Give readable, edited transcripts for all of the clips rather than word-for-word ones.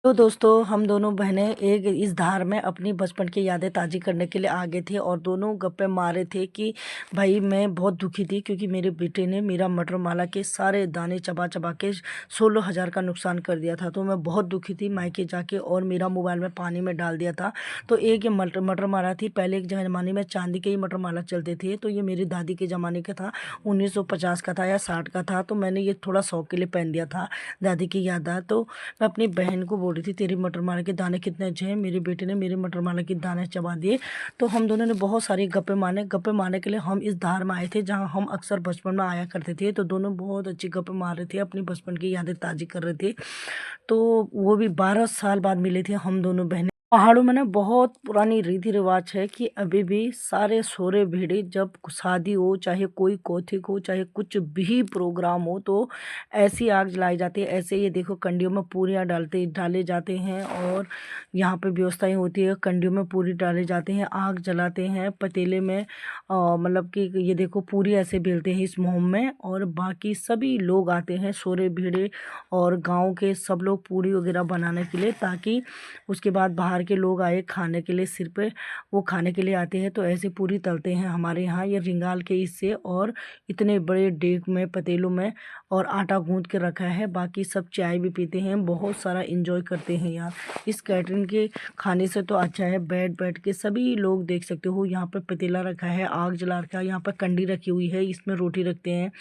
तो दोस्तों हम दोनों बहनें एक इस धार में अपनी बचपन की यादें ताज़ी करने के लिए आ गए थे और दोनों गप्पे मारे थे कि भाई मैं बहुत दुखी थी क्योंकि मेरे बेटे ने मेरा मटर माला के सारे दाने चबा चबा के 16,000 का नुकसान कर दिया था। तो मैं बहुत दुखी थी मायके जाके और मेरा मोबाइल में पानी में डाल दिया था। तो एक ये मटर मटर माला थी। पहले एक ज़माने में चांदी के ही मटर माला चलते थे, तो ये मेरी दादी के ज़माने का था, 1950 का था या 60 का था। तो मैंने ये थोड़ा शौक के लिए पहन दिया था, दादी की याद आ। तो मैं अपनी बहन को बोल रही थी तेरी मटर माला के दाने कितने अच्छे हैं, मेरे बेटे ने मेरे मटर माला के दाने चबा दिए। तो हम दोनों ने बहुत सारी गप्पे मारने के लिए हम इस धार में आए थे जहाँ हम अक्सर बचपन में आया करते थे। तो दोनों बहुत अच्छी गप्पे मार रहे थे, अपनी बचपन की यादें ताज़ी कर रहे थे। तो वो भी 12 साल बाद मिले थे हम दोनों बहनें। पहाड़ों में ना बहुत पुरानी रीति रिवाज है कि अभी भी सारे सोरे भेड़े जब शादी हो, चाहे कोई कौथिक हो, चाहे कुछ भी प्रोग्राम हो, तो ऐसी आग जलाई जाती है। ऐसे ये देखो कंडियों में पूरियाँ डाले जाते हैं और यहाँ पे व्यवस्थाएं होती है। कंडियों में पूरी डाले जाते हैं, आग जलाते हैं पतीले में। मतलब कि ये देखो पूरी ऐसे बेलते हैं इस मुहिम में, और बाकी सभी लोग आते हैं सोरे भेड़े और गांव के सब लोग पूरी वगैरह बनाने के लिए, ताकि उसके बाद बाहर के लोग आए खाने के लिए, सिर पे वो खाने के लिए आते हैं। तो ऐसे पूरी तलते हैं हमारे यहाँ, ये रिंगाल के इससे, और इतने बड़े डेग में पतीलों में और आटा गूंथ के रखा है। बाकी सब चाय भी पीते हैं, बहुत सारा इंजॉय करते हैं यार। इस कैटरिंग के खाने से तो अच्छा है बैठ बैठ के सभी लोग देख सकते हो। यहाँ पे पतीला रखा है, आग जला रखा है, यहाँ पर कंडी रखी हुई है, इसमें रोटी रखते हैं।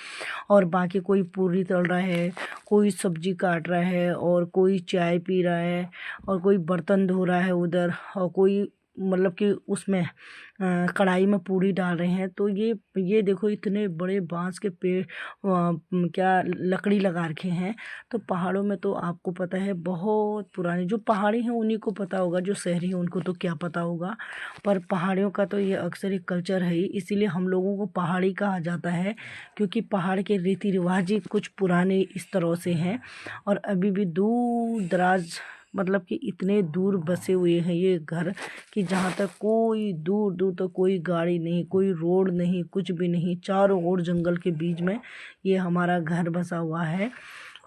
और बाकी कोई पूरी तल रहा है, कोई सब्जी काट रहा है, और कोई चाय पी रहा है, और कोई बर्तन धो रहा है उधर, और कोई मतलब कि उसमें कढ़ाई में पूड़ी डाल रहे हैं। तो ये देखो इतने बड़े बांस के पेड़, क्या लकड़ी लगा रखे हैं। तो पहाड़ों में तो आपको पता है बहुत पुराने, जो पहाड़ी हैं उन्हीं को पता होगा, जो शहरी हैं उनको तो क्या पता होगा। पर पहाड़ियों का तो ये अक्सर एक कल्चर है ही, इसीलिए हम लोगों को पहाड़ी कहा जाता है, क्योंकि पहाड़ के रीति रिवाज ही कुछ पुराने इस तरह से हैं। और अभी भी दूर दराज, मतलब कि इतने दूर बसे हुए हैं ये घर, कि जहाँ तक कोई दूर दूर तक कोई गाड़ी नहीं, कोई रोड नहीं, कुछ भी नहीं, चारों ओर जंगल के बीच में ये हमारा घर बसा हुआ है।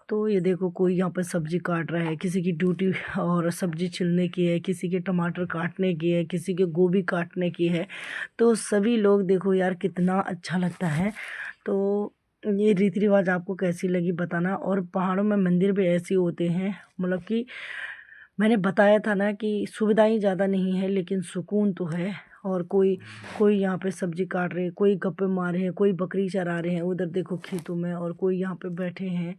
तो ये देखो कोई यहाँ पर सब्जी काट रहा है, किसी की ड्यूटी और सब्जी छिलने की है, किसी के टमाटर काटने की है, किसी के गोभी काटने की है। तो सभी लोग देखो यार कितना अच्छा लगता है। तो ये रीति रिवाज आपको कैसी लगी बताना। और पहाड़ों में मंदिर भी ऐसे होते हैं, मतलब कि मैंने बताया था ना कि सुविधाएं ज़्यादा नहीं है लेकिन सुकून तो है। और कोई कोई यहाँ पे सब्जी काट रहे हैं, कोई गप्पे मार रहे हैं, कोई बकरी चरा रहे हैं उधर देखो खेतों में, और कोई यहाँ पे बैठे हैं।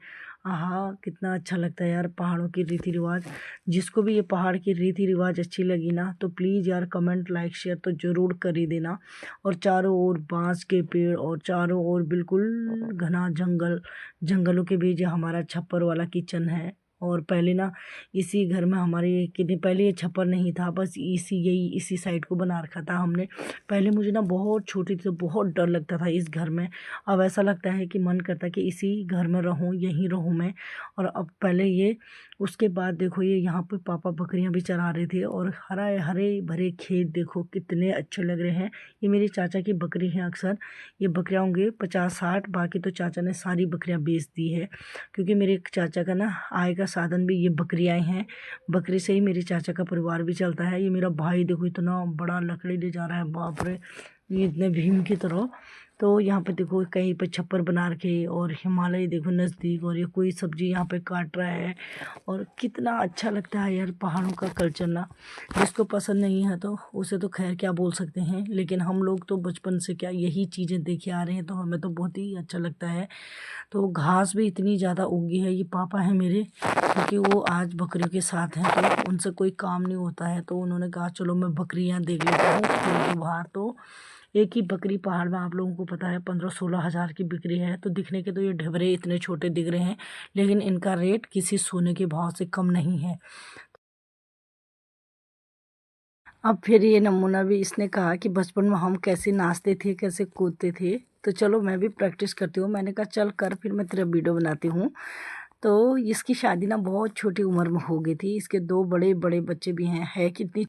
आहा कितना अच्छा लगता है यार पहाड़ों की रीति रिवाज। जिसको भी ये पहाड़ की रीति रिवाज अच्छी लगी ना, तो प्लीज़ यार कमेंट लाइक शेयर तो ज़रूर कर ही देना। और चारों ओर बांस के पेड़, और चारों ओर बिल्कुल घना जंगल, जंगलों के बीच ये हमारा छप्पर वाला किचन है। और पहले ना इसी घर में हमारे कितने पहले ये छप्पर नहीं था, बस इसी साइड को बना रखा था हमने। पहले मुझे ना बहुत छोटी थी तो बहुत डर लगता था इस घर में। अब ऐसा लगता है कि मन करता है कि इसी घर में रहूं, यहीं रहूं मैं। और अब पहले ये, उसके बाद देखो ये यहाँ पे पापा बकरियां भी चरा रहे थे, और हरा हरे भरे खेत देखो कितने अच्छे लग रहे हैं। ये मेरी चाचा की बकरी हैं। अक्सर ये बकरियां होंगे 50-60, बाकी तो चाचा ने सारी बकरियां बेच दी है, क्योंकि मेरे चाचा का ना आय का साधन भी ये बकरियां हैं। बकरी से ही मेरे चाचा का परिवार भी चलता है। ये मेरा भाई देखो इतना बड़ा लकड़ी ले जा रहा है, बाप रे, ये इतने भीम की तरह। तो यहाँ पे देखो कहीं पे छप्पर बना रखे, और हिमालय देखो नज़दीक, और ये कोई सब्जी यहाँ पे काट रहा है। और कितना अच्छा लगता है यार पहाड़ों का कल्चर ना। जिसको पसंद नहीं है तो उसे तो खैर क्या बोल सकते हैं, लेकिन हम लोग तो बचपन से क्या यही चीज़ें देखे आ रहे हैं, तो हमें तो बहुत ही अच्छा लगता है। तो घास भी इतनी ज़्यादा उगी है। ये पापा हैं मेरे, क्योंकि वो आज बकरियों के साथ हैं तो उनसे कोई काम नहीं होता है, तो उन्होंने कहा चलो मैं बकरियां देख लेता हूँ खेत के बाहर। तो एक ही बकरी पहाड़ में आप लोगों को पता है 15-16 हज़ार की बिक्री है। तो दिखने के तो ये ढेबरे इतने छोटे दिख रहे हैं, लेकिन इनका रेट किसी सोने के भाव से कम नहीं है। अब फिर ये नमूना भी इसने कहा कि बचपन में हम कैसे नाचते थे, कैसे कूदते थे। तो चलो मैं भी प्रैक्टिस करती हूँ। मैंने कहा चल कर, फिर मैं तेरा वीडियो बनाती हूँ। तो इसकी शादी ना बहुत छोटी उम्र में हो गई थी। इसके दो बड़े बड़े बच्चे भी हैं। है कितनी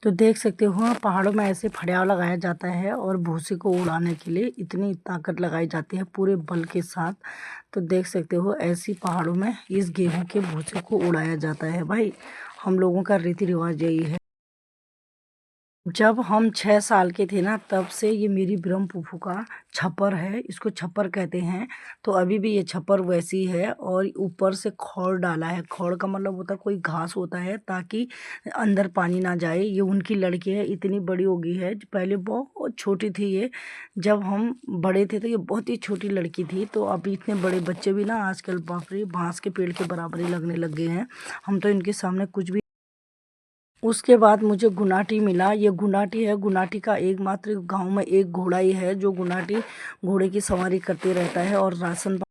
तो देख सकते हो पहाड़ों में ऐसे फड़ियाव लगाया जाता है और भूसे को उड़ाने के लिए इतनी ताकत लगाई जाती है पूरे बल के साथ। तो देख सकते हो ऐसी पहाड़ों में इस गेहूं के भूसे को उड़ाया जाता है भाई। हम लोगों का रीति रिवाज यही है। जब हम 6 साल के थे ना तब से ये मेरी ब्रह्म फूफू का छप्पर है, इसको छप्पर कहते हैं। तो अभी भी ये छप्पर वैसी है और ऊपर से खौर डाला है। खौर का मतलब होता है कोई घास होता है ताकि अंदर पानी ना जाए। ये उनकी लड़की है, इतनी बड़ी हो गई है। पहले बहुत छोटी थी ये, जब हम बड़े थे तो ये बहुत ही छोटी लड़की थी। तो अभी इतने बड़े बच्चे भी ना आजकल बाप रे बांस के पेड़ के बराबर ही लगने लग गए हैं। हम तो इनके सामने कुछ भी। उसके बाद मुझे गुनाटी मिला। ये गुनाटी है, गुनाटी का एकमात्र गांव में एक घोड़ा ही है जो गुनाटी घोड़े की सवारी करते रहता है और राशन।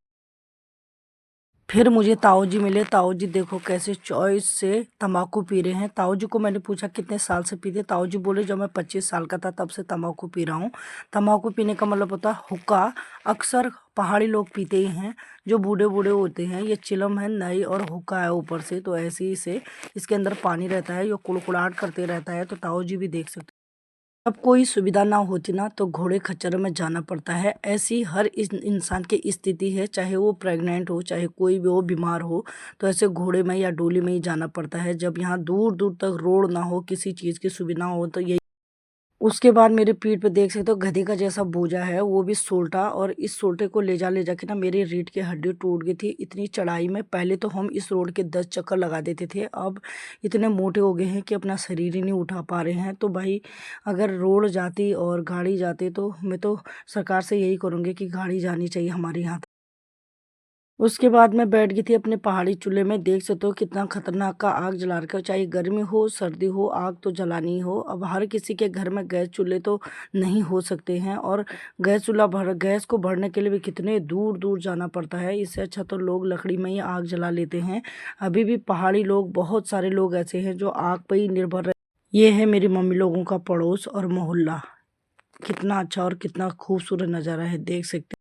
फिर मुझे ताऊ जी मिले। ताऊ जी देखो कैसे चॉइस से तंबाकू पी रहे हैं। ताऊ जी को मैंने पूछा कितने साल से पीते। ताऊ जी बोले जब मैं 25 साल का था तब से तंबाकू पी रहा हूँ। तंबाकू पीने का मतलब होता है हुक्का। अक्सर पहाड़ी लोग पीते ही हैं जो बूढ़े बूढ़े होते हैं। ये चिलम है नई और हुक्का है ऊपर से, तो ऐसे ही से इसके अंदर पानी रहता है, ये कुड़कुड़ाहट करते रहता है। तो ताऊ जी भी देख सकते। अब कोई सुविधा ना होती ना तो घोड़े खच्चर में जाना पड़ता है। ऐसी हर इस इंसान की स्थिति है, चाहे वो प्रेग्नेंट हो चाहे कोई भी हो बीमार हो, तो ऐसे घोड़े में या डोली में ही जाना पड़ता है। जब यहाँ दूर दूर तक रोड ना हो, किसी चीज़ की सुविधा हो, तो यही। उसके बाद मेरे पीठ पे देख सकते हो गधे का जैसा बोझा है, वो भी सोल्टा। और इस सोल्टे को ले जा के ना मेरी रीढ़ की हड्डी टूट गई थी इतनी चढ़ाई में। पहले तो हम इस रोड के 10 चक्कर लगा देते थे, अब इतने मोटे हो गए हैं कि अपना शरीर ही नहीं उठा पा रहे हैं। तो भाई अगर रोड जाती और गाड़ी जाती तो मैं तो सरकार से यही करूँगी कि गाड़ी जानी चाहिए हमारे यहाँ। उसके बाद मैं बैठ गई थी अपने पहाड़ी चूल्हे में। देख सकते हो कितना खतरनाक का आग जला रखा है। चाहे गर्मी हो सर्दी हो, आग तो जलानी ही हो। अब हर किसी के घर में गैस चूल्हे तो नहीं हो सकते हैं, और गैस को भरने के लिए भी कितने दूर दूर जाना पड़ता है। इससे अच्छा तो लोग लकड़ी में ही आग जला लेते हैं। अभी भी पहाड़ी लोग, बहुत सारे लोग ऐसे हैं जो आग पर ही निर्भर रहे। ये है मेरी मम्मी लोगों का पड़ोस और मोहल्ला। कितना अच्छा और कितना खूबसूरत नज़ारा है, देख सकते।